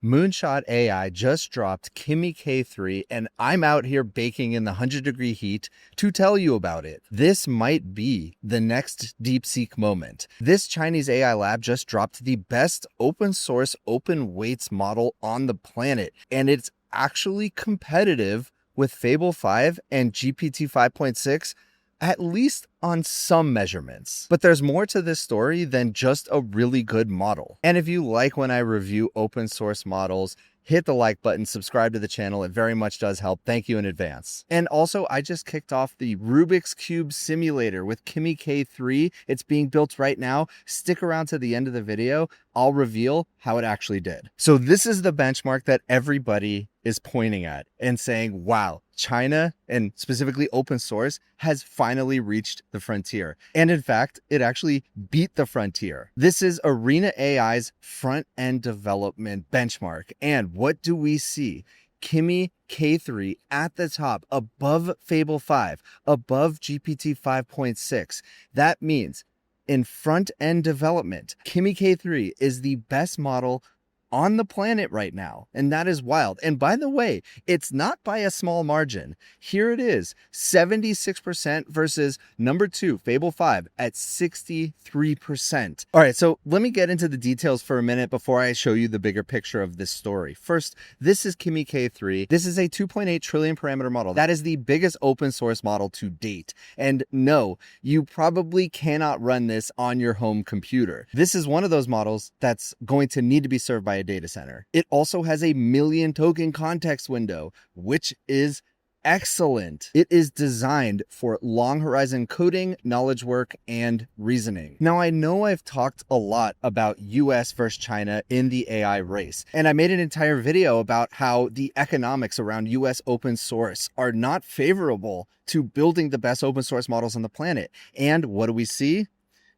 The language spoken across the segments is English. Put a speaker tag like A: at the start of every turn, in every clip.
A: Moonshot AI just dropped Kimi K3, and I'm out here baking in the 100-degree heat to tell you about it. This might be the next DeepSeek moment. This Chinese AI lab just dropped the best open source open weights model on the planet, and it's actually competitive with Fable 5 and GPT 5.6, at least on some measurements. But there's more to this story than just a really good model. And if you like when I review open source models, hit the like button, subscribe to the channel. It very much does help. Thank you in advance. And also, I just kicked off the Rubik's Cube simulator with Kimi K3. It's being built right now. Stick around to the end of the video. I'll reveal how it actually did. So this is the benchmark that everybody is pointing at and saying, wow, China, and specifically open source, has finally reached the frontier. And in fact, it actually beat the frontier. This is Arena AI's front-end development benchmark. And what do we see? Kimi K3 at the top, above Fable 5, above GPT 5.6. That means in front-end development, Kimi K3 is the best model on the planet right now, and that is wild. And by the way, it's not by a small margin. Here it is, 76% versus number 2, Fable 5, at 63%. All right, so let me get into the details for a minute before I show you the bigger picture of this story. First, this is Kimi K3. This is a 2.8 trillion parameter model. That is the biggest open source model to date. And no, you probably cannot run this on your home computer. This is one of those models that's going to need to be served by a data center. It also has a 1,000,000 token context window, which is excellent. It is designed for long horizon coding, knowledge work, and reasoning. Now, I know I've talked a lot about US versus China in the AI race, and I made an entire video about how the economics around US open source are not favorable to building the best open source models on the planet. And what do we see?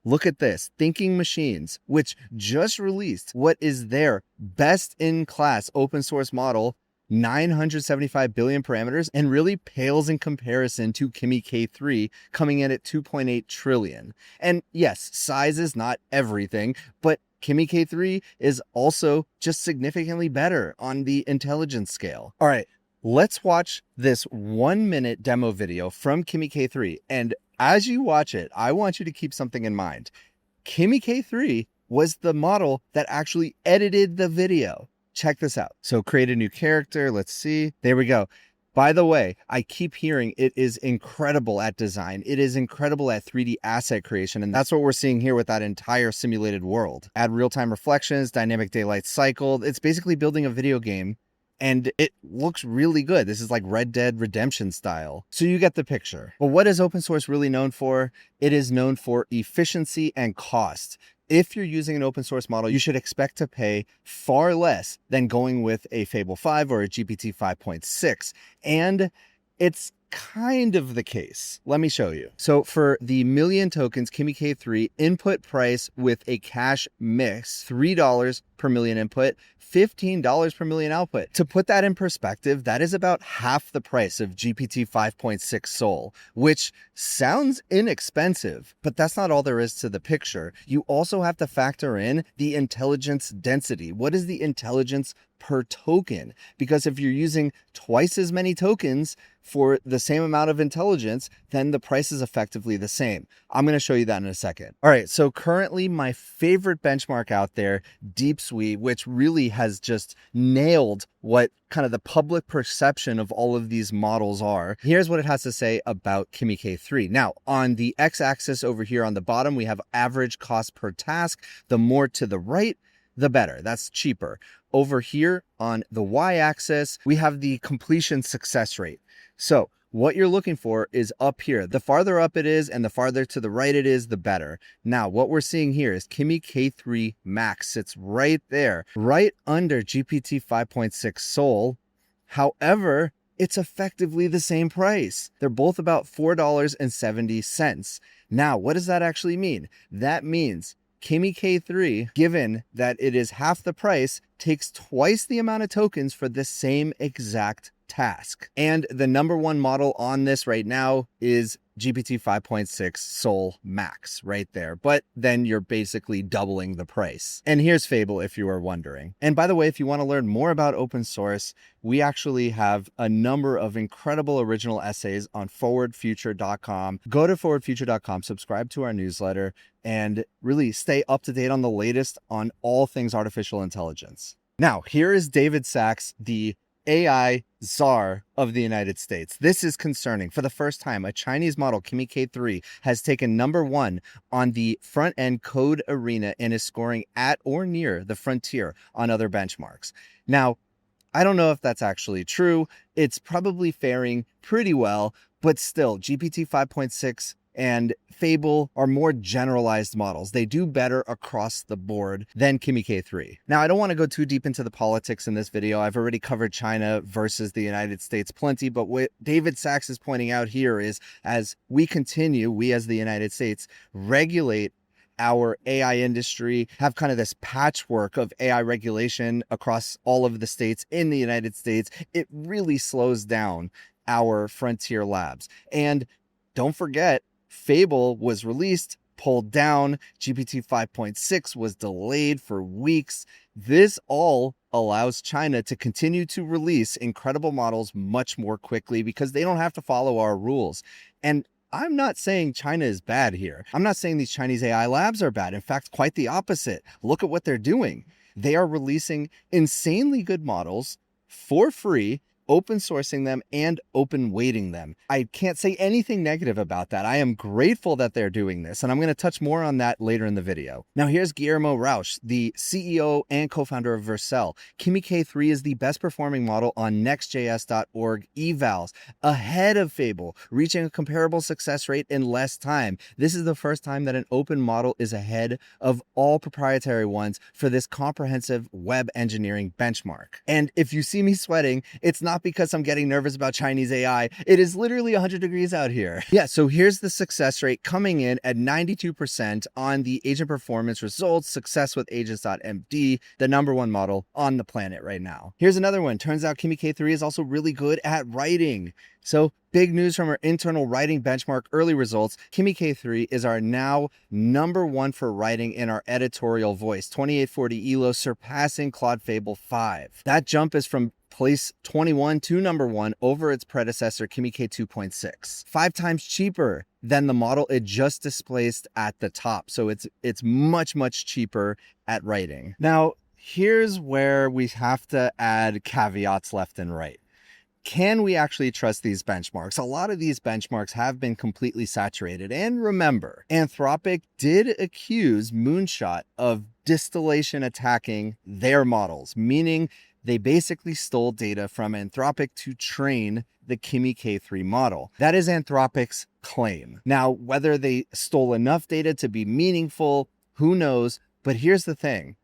A: Look at this, Thinking Machines, which just released what is their best-in-class open source model, 975 billion parameters, and really pales in comparison to Kimi K3 coming in at 2.8 trillion. And yes, size is not everything, but Kimi K3 is also just significantly better on the intelligence scale. All right, let's watch this 1-minute demo video from Kimi K3. And as you watch it, I want you to keep something in mind. Kimi K3 was the model that actually edited the video. Check this out. So create a new character. Let's see. There we go. By the way, I keep hearing it is incredible at design. It is incredible at 3D asset creation. And that's what we're seeing here with that entire simulated world. Add real-time reflections, dynamic daylight cycle. It's basically building a video game. And it looks really good. This is like Red Dead Redemption style. So you get the picture. But what is open source really known for? It is known for efficiency and cost. If you're using an open source model, you should expect to pay far less than going with a Fable 5 or a GPT 5.6. And it's kind of the case. Let me show you. So for the 1,000,000 tokens, Kimi K3 input price with a cash mix, $3 per million input, $15 per million output. To put that in perspective, that is about half the price of GPT 5.6 Sol, which sounds inexpensive, but that's not all there is to the picture. You also have to factor in the intelligence density. What is the intelligence per token? Because if you're using twice as many tokens for the same amount of intelligence, then the price is effectively the same. I'm going to show you that in a second. All right, so currently my favorite benchmark out there, DeepSuite, which really has just nailed what kind of the public perception of all of these models are. Here's what it has to say about Kimi K3. Now, on the x-axis over here on the bottom, we have average cost per task. The more to the right, the better. That's cheaper. Over here on the y-axis, we have the completion success rate. So what you're looking for is up here. The farther up it is and the farther to the right it is, the better. Now, what we're seeing here is Kimi K3 Max sits right there, right under GPT 5.6 Sol. However, it's effectively the same price. They're both about $4.70. Now, what does that actually mean? That means Kimi K3, given that it is half the price, takes twice the amount of tokens for the same exact task. And the number one model on this right now is GPT 5.6 Sol Max right there, but then you're basically doubling the price. And here's Fable if you were wondering. And by the way, if you want to learn more about open source, we actually have a number of incredible original essays on forwardfuture.com. Go to forwardfuture.com, subscribe to our newsletter, and really stay up to date on the latest on all things artificial intelligence. Now, here is David Sachs, the AI czar of the United States. This is concerning. For the first time, a Chinese model, Kimi K3, has taken #1 on the front-end code arena and is scoring at or near the frontier on other benchmarks. Now, I don't know if that's actually true. It's probably faring pretty well, but still, GPT 5.6 and Fable are more generalized models. They do better across the board than Kimi K3. Now, I don't want to go too deep into the politics in this video. I've already covered China versus the United States plenty, but what David Sachs is pointing out here is as we continue, we as the United States, regulate our AI industry, have kind of this patchwork of AI regulation across all of the states in the United States, it really slows down our frontier labs. And don't forget, Fable was released, pulled down, GPT 5.6 was delayed for weeks. This all allows China to continue to release incredible models much more quickly because they don't have to follow our rules. And I'm not saying China is bad here. I'm not saying these Chinese AI labs are bad. In fact, quite the opposite. Look at what they're doing. They are releasing insanely good models for free, open sourcing them and open weighting them. I can't say anything negative about that. I am grateful that they're doing this, and I'm going to touch more on that later in the video. Now, here's Guillermo Rauch, the CEO and co-founder of Vercel. Kimi K3 is the best performing model on nextjs.org evals, ahead of Fable, reaching a comparable success rate in less time. This is the first time that an open model is ahead of all proprietary ones for this comprehensive web engineering benchmark. And if you see me sweating, it's not because I'm getting nervous about Chinese AI. It is literally 100 degrees out here. Yeah, so here's the success rate coming in at 92% on the agent performance results, success with agents.md, the #1 model on the planet right now. Here's another one. Turns out Kimi K3 is also really good at writing. So big news from our internal writing benchmark early results. Kimi K3 is our now #1 for writing in our editorial voice, 2840 ELO, surpassing Claude Fable 5. That jump is from place 21 to #1 over its predecessor, Kimi K2.6. 5 times cheaper than the model it just displaced at the top. So it's much, much cheaper at writing. Now, here's where we have to add caveats left and right. Can we actually trust these benchmarks? A lot of these benchmarks have been completely saturated. And remember, Anthropic did accuse Moonshot of distillation attacking their models, meaning they basically stole data from Anthropic to train the Kimi K3 model. That is Anthropic's claim. Now, whether they stole enough data to be meaningful, who knows? But here's the thing.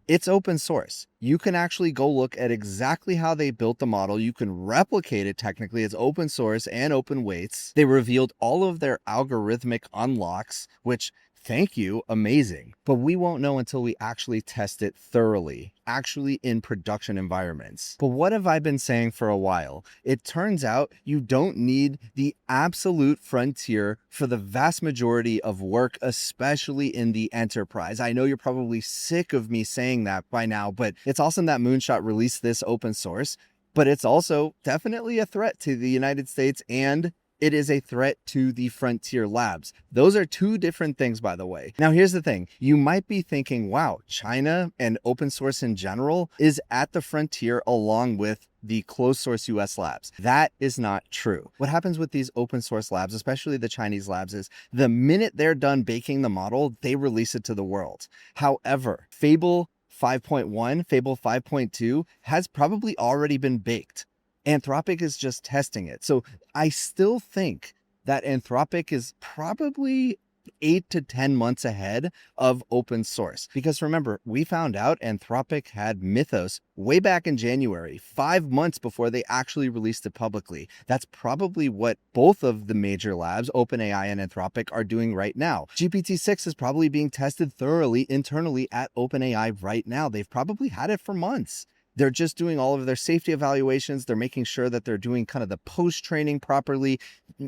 A: It's open source. You can actually go look at exactly how they built the model. You can replicate it technically. It's open source and open weights. They revealed all of their algorithmic unlocks, which, thank you, amazing. But we won't know until we actually test it thoroughly, actually in production environments. But what have I been saying for a while? It turns out you don't need the absolute frontier for the vast majority of work, especially in the enterprise. I know you're probably sick of me saying that by now, but it's awesome that Moonshot released this open source, but it's also definitely a threat to the United States, and it is a threat to the frontier labs. Those are two different things, by the way. Now, here's the thing. You might be thinking, wow, China and open source in general is at the frontier along with the closed source US labs. That is not true. What happens with these open source labs, especially the Chinese labs, is the minute they're done baking the model, they release it to the world. However, Fable 5.1, Fable 5.2 has probably already been baked. Anthropic is just testing it. So I still think that Anthropic is probably 8 to 10 months ahead of open source. Because remember, we found out Anthropic had Mythos way back in January, 5 months before they actually released it publicly. That's probably what both of the major labs, OpenAI and Anthropic, are doing right now. GPT-6 is probably being tested thoroughly internally at OpenAI right now. They've probably had it for months. They're just doing all of their safety evaluations. They're making sure that they're doing kind of the post-training properly,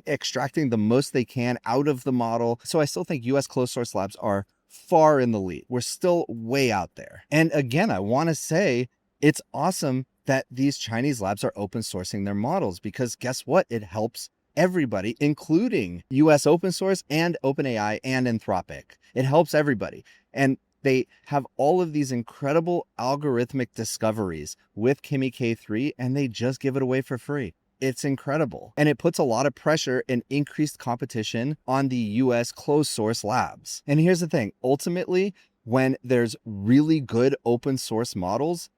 A: extracting the most they can out of the model. So I still think US closed source labs are far in the lead. We're still way out there. And again, I want to say it's awesome that these Chinese labs are open sourcing their models, because guess what? It helps everybody, including US open source and OpenAI and Anthropic. It helps everybody. And they have all of these incredible algorithmic discoveries with Kimi K3, and they just give it away for free. It's incredible. And it puts a lot of pressure and increased competition on the US closed source labs. And here's the thing, ultimately, when there's really good open source models,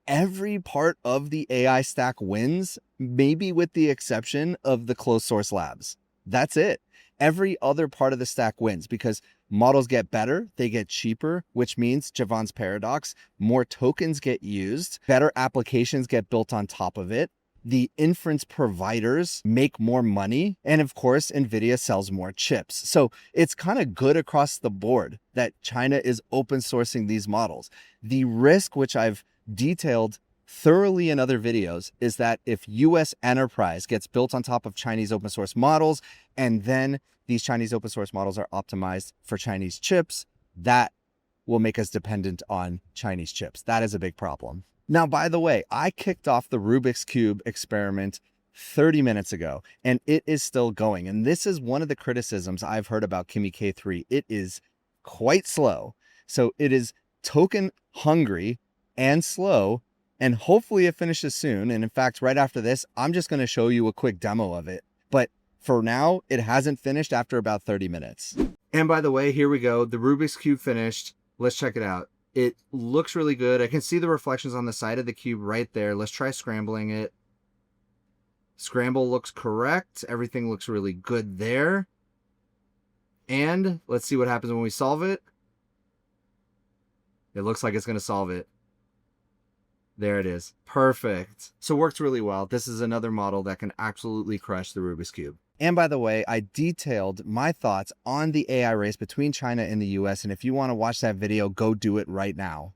A: every part of the AI stack wins, maybe with the exception of the closed source labs. That's it. Every other part of the stack wins because models get better, they get cheaper, which means Javon's paradox, more tokens get used, better applications get built on top of it. The inference providers make more money. And of course, NVIDIA sells more chips. So it's kind of good across the board that China is open sourcing these models. The risk, which I've detailed thoroughly in other videos, is that if US enterprise gets built on top of Chinese open source models, and then these Chinese open source models are optimized for Chinese chips, that will make us dependent on Chinese chips. That is a big problem. Now, by the way, I kicked off the Rubik's Cube experiment 30 minutes ago, and it is still going. And this is one of the criticisms I've heard about Kimi K3. It is quite slow. So it is token hungry and slow, and hopefully it finishes soon. And in fact, right after this, I'm just going to show you a quick demo of it. But for now, it hasn't finished after about 30 minutes. And by the way, here we go. The Rubik's Cube finished. Let's check it out. It looks really good. I can see the reflections on the side of the cube right there. Let's try scrambling it. Scramble looks correct. Everything looks really good there. And let's see what happens when we solve it. It looks like it's going to solve it. There it is. Perfect. So it works really well. This is another model that can absolutely crush the Rubik's Cube. And by the way, I detailed my thoughts on the AI race between China and the US. And if you want to watch that video, go do it right now.